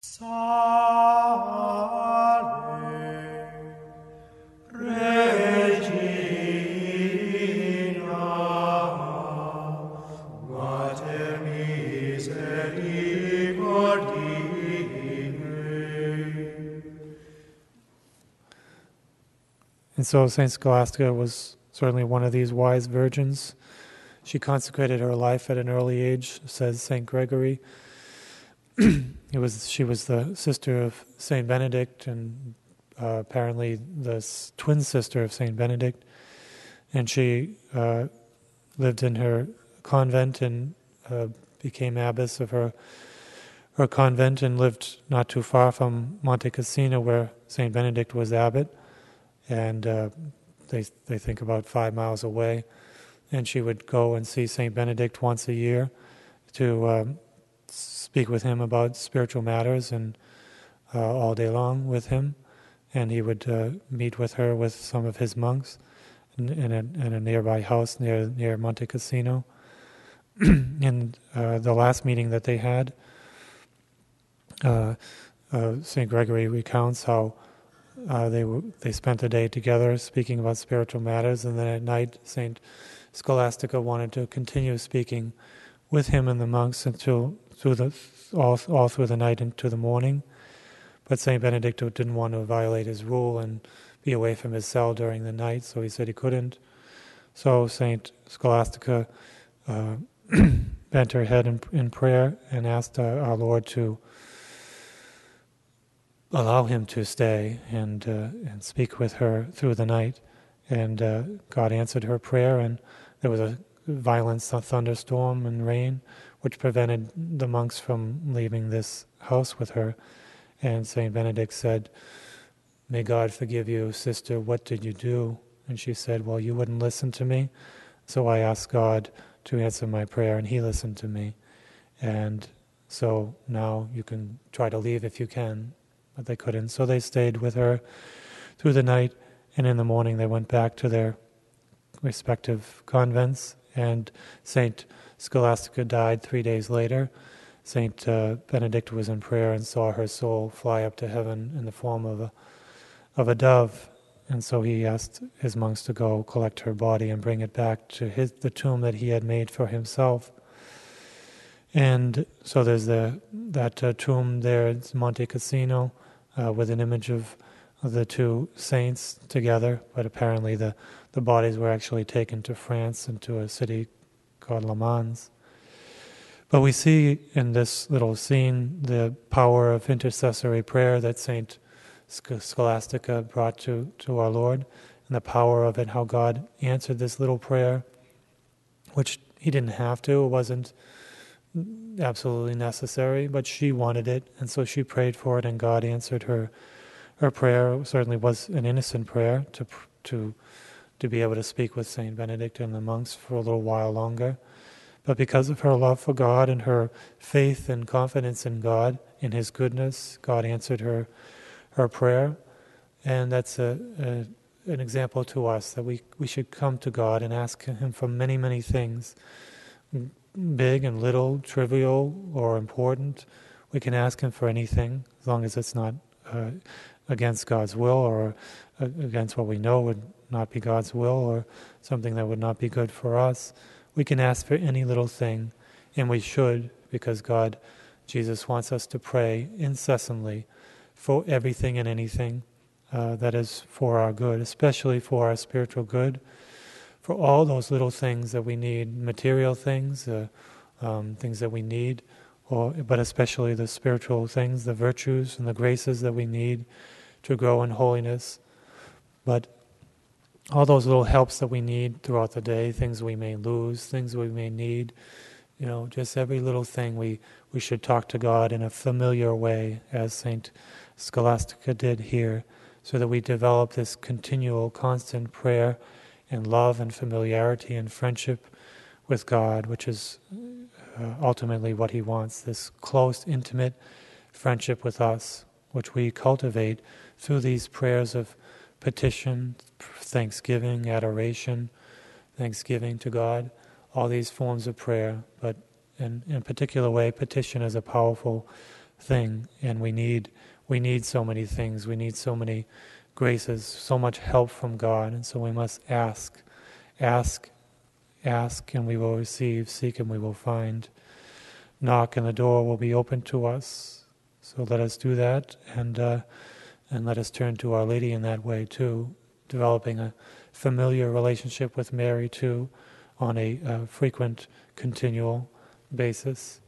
Salve, Regina, Mater misericordiae. And so Saint Scholastica was certainly one of these wise virgins. She consecrated her life at an early age, says Saint Gregory. She was the sister of Saint Benedict, and apparently the twin sister of Saint Benedict. And she lived in her convent and became abbess of her convent, and lived not too far from Monte Cassino, where Saint Benedict was abbot. And they think about 5 miles away. And she would go and see Saint Benedict once a year to speak with him about spiritual matters, and all day long with him. And he would meet with her with some of his monks in a nearby house near Monte Cassino. And the last meeting that they had, St. Gregory recounts how they spent the day together speaking about spiritual matters, and then at night St. Scholastica wanted to continue speaking with him and the monks until all through the night into the morning. But St. Benedict didn't want to violate his rule and be away from his cell during the night, so he said he couldn't. So St. Scholastica bent her head in prayer and asked our Lord to allow him to stay and speak with her through the night. And God answered her prayer, and there was a violent thunderstorm and rain, which prevented the monks from leaving this house with her. And St. Benedict said, "May God forgive you, sister, what did you do?" And she said, "Well, you wouldn't listen to me, so I asked God to answer my prayer, and he listened to me. And so now you can try to leave if you can." But they couldn't. So they stayed with her through the night, and in the morning they went back to their respective convents. And St. Scholastica died 3 days later. St. Benedict was in prayer and saw her soul fly up to heaven in the form of a dove. And so he asked his monks to go collect her body and bring it back to the tomb that he had made for himself. And so there's that tomb there. It's Monte Cassino, with an image of the two saints together. But apparently the bodies were actually taken to France and to a city called Le Mans. But we see in this little scene the power of intercessory prayer that St. Scholastica brought to our Lord, and the power of it, how God answered this little prayer, which he didn't have to. It wasn't absolutely necessary, but she wanted it, and so she prayed for it, and God answered her prayer. It certainly was an innocent prayer to be able to speak with Saint Benedict and the monks for a little while longer. But because of her love for God and her faith and confidence in God, in his goodness, God answered her prayer. And that's an example to us that we should come to God and ask him for many, many things, big and little, trivial or important. We can ask him for anything, as long as it's not against God's will, or against what we know would not be God's will, or something that would not be good for us. We can ask for any little thing, and we should, because Jesus wants us to pray incessantly for everything and anything that is for our good, especially for our spiritual good, for all those little things that we need, material things, things that we need, but especially the spiritual things, the virtues and the graces that we need to grow in holiness. But all those little helps that we need throughout the day, things we may lose, things we may need, just every little thing we should talk to God in a familiar way, as St. Scholastica did here, so that we develop this continual, constant prayer and love and familiarity and friendship with God, which is ultimately what he wants, this close, intimate friendship with us, which we cultivate through these prayers of petition, thanksgiving, adoration, thanksgiving to God, all these forms of prayer. But in a particular way, petition is a powerful thing, and we need so many things. We need so many graces, so much help from God, and so we must ask, and we will receive, seek and we will find, knock and the door will be open to us. So let us do that, and let us turn to Our Lady in that way too, developing a familiar relationship with Mary too, on a frequent, continual basis.